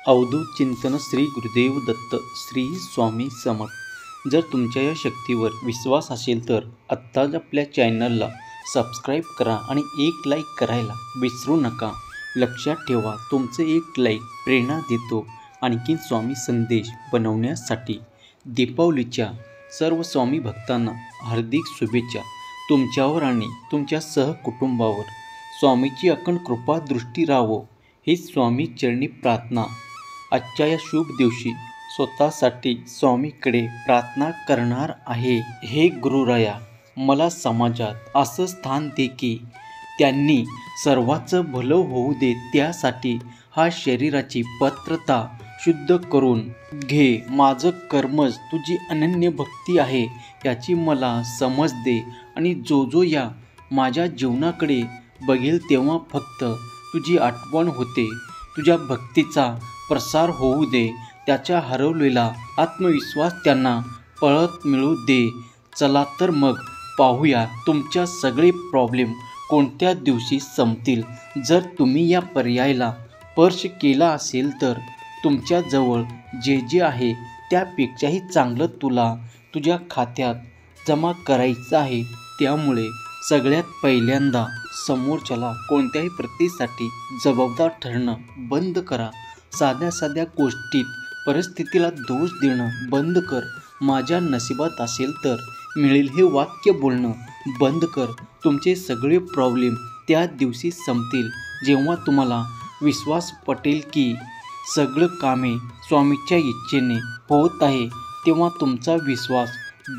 अवधूत चिंतन श्री गुरुदेव दत्त श्री स्वामी समर्थ। जर तुमच्या या शक्तीवर विश्वास असेल तर आत्ताच आपल्या चॅनलला सबस्क्राईब करा आणि एक लाईक करायला विसरू नका। लक्षात ठेवा, तुमचे एक लाईक प्रेरणा देतो आणखीन स्वामी संदेश बनवण्यासाठी। दीपावलीच्या सर्व स्वामी भक्तांना हार्दिक शुभेच्छा। तुमच्यावर आणि तुमच्या सहकुटुंबावर स्वामीची अखंड कृपा दृष्टी राहो ही स्वामी चरणी प्रार्थना। आजच्या या शुभ दिवशी स्वतःसाठी स्वामीकडे प्रार्थना करणार आहे। हे गुरुराया, मला समाजात असं स्थान दे की त्यांनी सर्वांचं भलं होऊ दे। त्यासाठी हा शरीराची पात्रता शुद्ध करून घे। माझं कर्मच तुझी अनन्य भक्ती आहे याची मला समज दे। आणि जो या माझ्या जीवनाकडे बघेल तेव्हा फक्त तुझी आठवण होते। तुझ्या भक्तीचा प्रसार होऊ दे। त्याचा हरवलेला आत्मविश्वास त्यांना परत मिळू दे। चला तर मग पाहूया तुमच्या सगळे प्रॉब्लेम कोणत्या दिवशी संपतील। जर तुम्ही या पर्यायाला स्पर्श केला असेल तर तुमच्याजवळ जे आहे त्यापेक्षाही चांगलं तुला तुझ्या खात्यात जमा करायचं आहे। त्यामुळे सगळ्यात पहिल्यांदा समोरच्याला कोणत्याही प्रतिसाठी जबाबदार ठरणं बंद करा। साध्या गोष्टीत परिस्थितीला दोष देणं बंद कर। माझ्या नशिबात असेल तर मिळेल हे वाक्य बोलणं बंद कर। तुमचे सगळे प्रॉब्लेम त्या दिवशी संपतील जेव्हा तुम्हाला विश्वास पटेल की सगळं कामे स्वामीच्या इच्छेने होत आहे। तेव्हा तुमचा विश्वास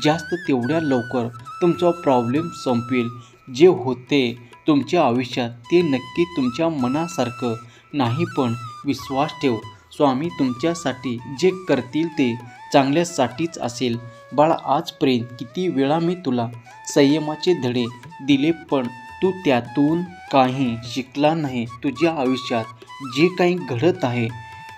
जास्त तेवढ्या लवकर तुमचा प्रॉब्लेम संपवेल। जे होते तुमच्या आयुष्यात ते नक्की तुमच्या मनासारखं नाही, पण विश्वास ठेव, स्वामी तुमच्यासाठी जे करतील ते चांगल्यासाठीच असेल। बाळा, आजपर्यंत किती वेळा मी तुला संयमाचे धडे दिले, पण तू त्यातून काही शिकला नाही। तुझ्या आयुष्यात जे काही घडत आहे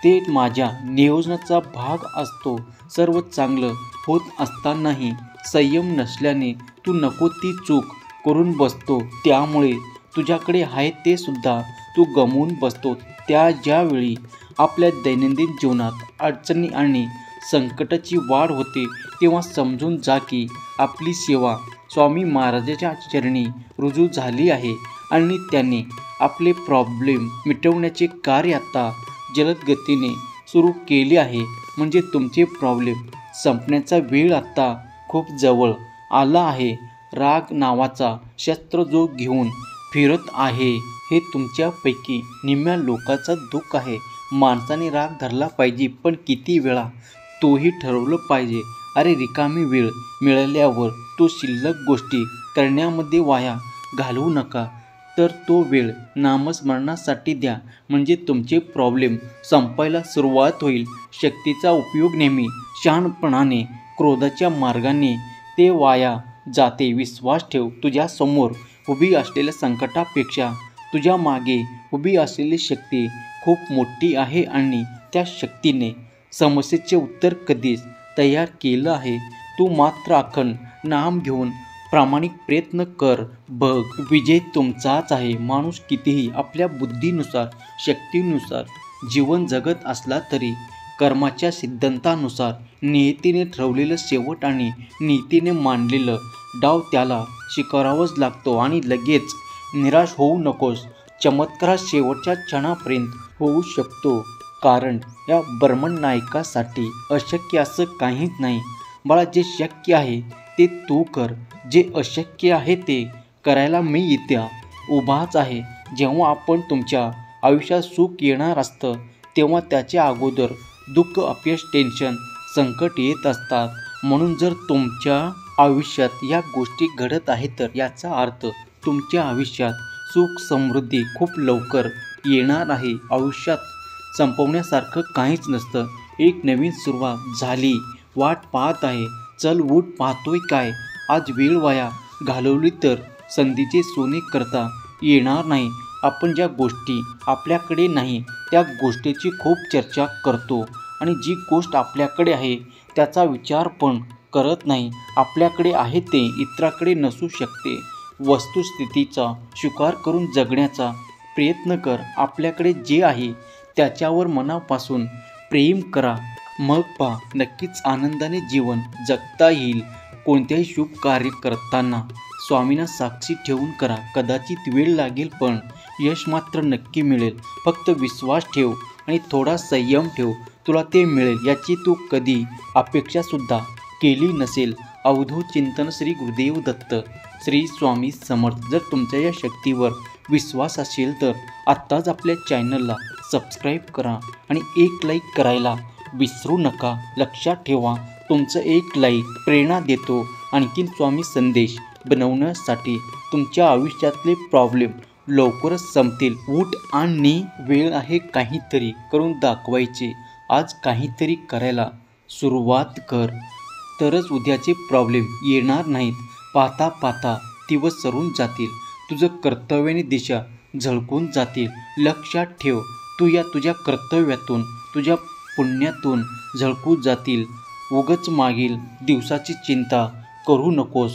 ते माझ्या नियोजनाचा भाग असतो। सर्व चांगलं होत असतानाही संयम नसल्याने तू नको ती चूक करून बसतो। त्यामुळे तुझ्याकडे आहे ते सुद्धा तू गमावून बसतो। ज्यावेळी आपल्या दैनंदिन जीवनात अडचणी आणि संकटाची वाढ होते तेव्हा समजून जा की आपली सेवा स्वामी महाराजांच्या चरणी रुजू झाली आहे आणि त्यांनी आपले प्रॉब्लेम मिटवण्याचे कार्य आता जलद गतीने सुरू केले आहे। म्हणजे तुमचे प्रॉब्लेम संपण्याचा वेळ आता खूप जवळ आला आहे। राग नावाचा शस्त्र जो घेऊन फिरत आहे हे तुमच्यापैकी निम्म्या लोकांचा दुःख आहे। माणसाने राग धरला पाहिजे, पण किती वेळा तोही ठरवलं पाहिजे। अरे, रिकामी वेळ मिळाल्यावर तो शिल्लक गोष्टी करण्यामध्ये वाया घालवू नका, तर तो वेळ नामस्मरणासाठी द्या। म्हणजे तुमचे प्रॉब्लेम संपायला सुरुवात होईल। शक्तीचा उपयोग नेहमी शहाणपणाने, क्रोधाच्या मार्गाने ते वाया जाते। विश्वास ठेव, तुझ्या समोर उभी असलेल्या संकटापेक्षा तुझ्या मागे उभी असलेली शक्ती खूप मोठी आहे आणि त्या शक्तीने समस्येचे उत्तर कधीच तयार केलं आहे। तू मात्र अखंड नाम घेऊन प्रामाणिक प्रयत्न कर बघ, विजय तुमचाच आहे। माणूस कितीही आपल्या बुद्धीनुसार, शक्तीनुसार जीवन जगत असला तरी कर्माच्या सिद्धांतानुसार नियतीने ठरवलेलं शेवट आणि नीतीने मांडलेलं डाव त्याला स्वीकारावाच लागतो। आणि लगेच निराश होऊ नकोस, चमत्कार शेवटच्या क्षणापर्यंत होऊ शकतो, कारण या बर्मन नायकासाठी अशक्य असं काहीच नाही। बाळा, जे शक्य आहे ते तू कर, जे अशक्य आहे ते करायला मी इथे उभाच आहे। जेव्हा आपण तुमच्या आयुष्यात सुख येणार असतं तेव्हा त्याच्या अगोदर दुःख, अपयश, टेन्शन, संकट येत असतात। म्हणून जर तुमच्या आयुष्यात या गोष्टी घडत आहेत तर याचा अर्थ तुमच्या आयुष्यात सुख समृद्धी खूप लवकर येणार आहे। आयुष्यात संपवण्यासारखं काहीच नसतं, एक नवीन सुरुवात झाली, वाट पाहत आहे, चल उठ, पाहतोय काय? आज वेळ वाया घालवली तर संधीचे सोने करता येणार नाही। आपण ज्या गोष्टी आपल्याकडे नाही त्या गोष्टीची खूप चर्चा करतो आणि जी गोष्ट आपल्याकडे आहे त्याचा विचार पण करत नाही। आपल्याकडे आहे ते इतरांकडे नसू शकते। वस्तुस्थितीचा स्वीकार करून जगण्याचा प्रयत्न कर। आपल्याकडे जे आहे त्याच्यावर मनापासून प्रेम करा. मग पहा नक्कीच आनंदाने जीवन जगता येईल. कोणत्याही शुभ कार्य करताना स्वामींना साक्षी ठेवून करा. कदाचित वेळ लागेल पण यश मात्र नक्की मिळेल. फक्त विश्वास ठेव आणि थोडा संयम ठेव. तुला ते मिळेल याची तू कधी अपेक्षासुद्धा केली नसेल. अवधूत चिंतन श्री गुरुदेव दत्त श्री स्वामी समर्थ. जर तुमच्या या शक्तीवर विश्वास असेल तर आत्ताच आपल्या चॅनलला सबस्क्राईब करा आणि एक लाईक करायला विसरू नका. लक्षात ठेवा तुमचं एक लाईक प्रेरणा देतो आणखीन स्वामी संदेश बनवण्यासाठी. तुमच्या आयुष्यातले प्रॉब्लेम लवकरच संपतील. उठ आणि वेळ आहे काहीतरी करून दाखवायचे. आज काहीतरी करायला सुरुवात कर तरच उद्याचे प्रॉब्लेम येणार नाहीत. पाहता पाहता दिवस सरून जातील. तुझं कर्तव्याने दिशा झळकून जातील. लक्षात ठेव तू या तुझ्या कर्तव्यातून तुझ्या पुण्यातून झळकू जातील. उगच मागील दिवसाची चिंता करू नकोस.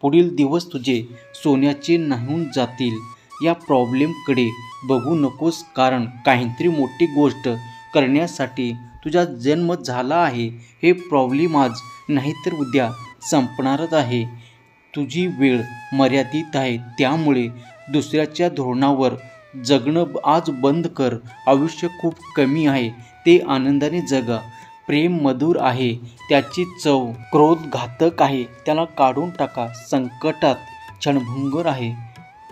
पुढील दिवस तुझे सोन्याचे नाहून जातील. या प्रॉब्लेमकडे बघू नकोस कारण काहीतरी मोठी गोष्ट करण्यासाठी तुझा जन्म झाला आहे. हे प्रॉब्लेम आज नाहीतर उद्या संपणारच आहे. तुझी वेळ मर्यादित आहे त्यामुळे दुसऱ्याच्या धोरणावर जगणं आज बंद कर. आयुष्य खूप कमी आहे ते आनंदाने जगा. प्रेम मधुर आहे त्याची चव. क्रोध घातक आहे त्याला काढून टाका. संकटात क्षणभंगुर आहे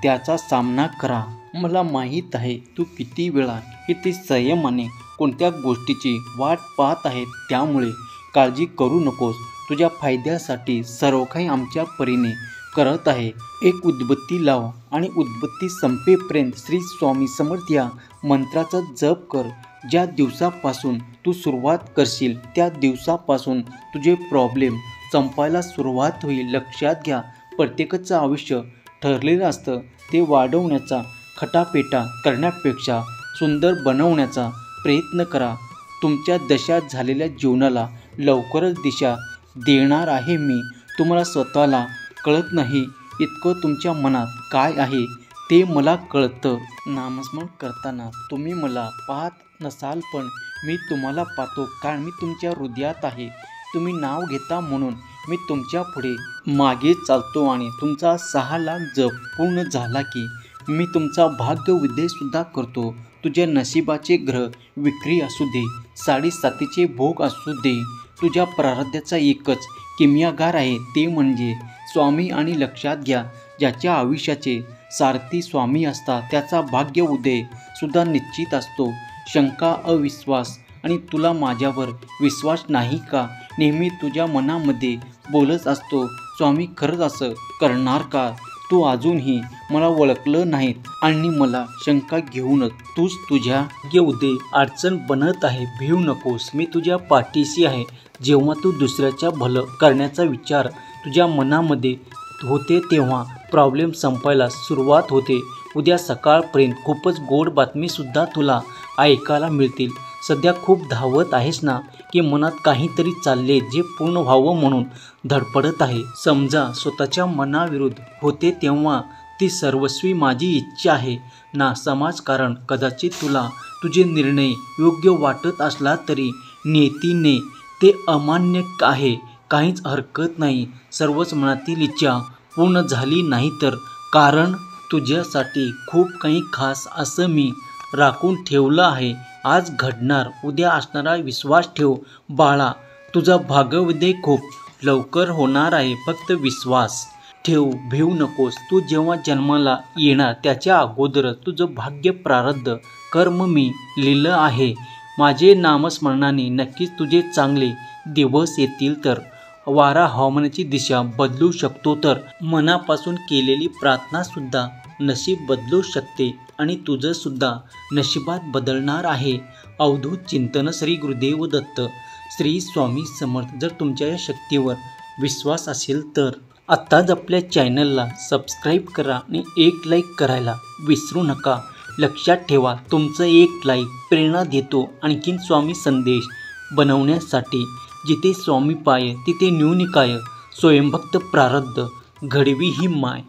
त्याचा सामना करा. मला माहीत आहे तू किती वेळा किती संयमाने कोणत्या गोष्टीची वाट पाहत आहे त्यामुळे काळजी करू नकोस. तुझ्या फायद्यासाठी सर्व काही आमच्या परीने करत आहे. एक उदबत्ती लाव आणि उदबत्ती संपेपर्यंत श्री स्वामी समर्थ या मंत्राचा जप कर. ज्या दिवसापासून तू सुरुवात करशील त्या दिवसापासून तुझे प्रॉब्लेम संपायला सुरुवात होईल. लक्षात घ्या प्रत्येकाचं आयुष्य ठरलेलं असतं. ते वाढवण्याचा खटापेटा करण्यापेक्षा सुंदर बनवण्याचा प्रयत्न करा. तुमच्या दशा झालेल्या जीवनाला लवकरच दिशा देणार आहे मी. तुम्हाला स्वतःला कळत नाही इतकं तुमच्या मनात काय आहे ते मला कळतं. नामस्मरण करताना तुम्ही मला पाहत नसाल पण मी तुम्हाला पाहतो कारण मी तुमच्या हृदयात आहे. तुम्ही नाव घेता म्हणून मी तुमच्या पुढे मागे चालतो आणि तुमचा 6 लाख जप पूर्ण झाला की मी तुमचा भाग्य उदयसुद्धा करतो. तुझ्या नशिबाचे ग्रह विक्री असू दे, 7.5चे भोग असू दे, तुझ्या प्रारब्धाचा एकच किमयागार आहे ते म्हणजे स्वामी. आणि लक्षात घ्या ज्याच्या आयुष्याचे सारथी स्वामी असतात त्याचा भाग्य उदय सुद्धा निश्चित असतो. शंका अविश्वास आणि तुला माझ्यावर विश्वास नाही का नेहमी तुझ्या मनामध्ये बोलत असतो. स्वामी खरंच असं करणार का? तू अजूनही मला ओळखलं नाहीत आणि मला शंका घेऊनच तूच तुझ्या भाग्य उदय अडचण बनत आहे. भिवू नकोस मी तुझ्या पाठीशी आहे. जेव्हा तू दुसऱ्याच्या भलं करण्याचा विचार तुझ्या मनामध्ये होते तेव्हा प्रॉब्लेम संपायला सुरुवात होते. उद्या सकाळपर्यंत खूपच गोड बातमीसुद्धा तुला ऐकायला मिळतील. सध्या खूप धावत आहेस ना की मनात काहीतरी चालले जे पूर्ण व्हावं म्हणून धडपडत आहे. समजा स्वतःच्या मनाविरुद्ध होते तेव्हा ती सर्वस्वी माझी इच्छा आहे ना समाजकारण. कदाचित तुला तुझे निर्णय योग्य वाटत असला तरी नियतीने ते अमान्य आहे. काहीच हरकत नाही. सर्वच मनातील इच्छा पूर्ण झाली नाही तर कारण तुझ्यासाठी खूप काही खास असं मी राखून ठेवलं आहे. आज घडणार उद्या असणारा विश्वास ठेव बाळा. तुझा भाग्योदय खूप लवकर होणार आहे. फक्त विश्वास ठेव. भिवू नकोस. तू जेव्हा जन्माला येणार त्याच्या अगोदर तुझं भाग्य प्रारब्ध कर्म मी लिहिलं आहे. माझे नामस्मरणाने नक्कीच तुझे चांगले दिवस येतील. तर वारा हवामानाची दिशा बदलू शकतो तर मनापासून केलेली प्रार्थनासुद्धा नशीब बदलू शकते आणि तुझं सुद्धा नशिबात बदलणार आहे. अवधूत चिंतन श्री गुरुदेव दत्त श्री स्वामी समर्थ. जर तुमच्या या शक्तीवर विश्वास असेल तर आत्ताच आपल्या चॅनलला सबस्क्राईब करा आणि एक लाईक करायला विसरू नका. लक्षात ठेवा तुमचं एक लाईक प्रेरणा देतो आणखीन स्वामी संदेश बनवण्यासाठी. जिथे स्वामी पाय तिथे न्यूनिकाय स्वयंभक्त प्रारब्ध घडवी ही माय.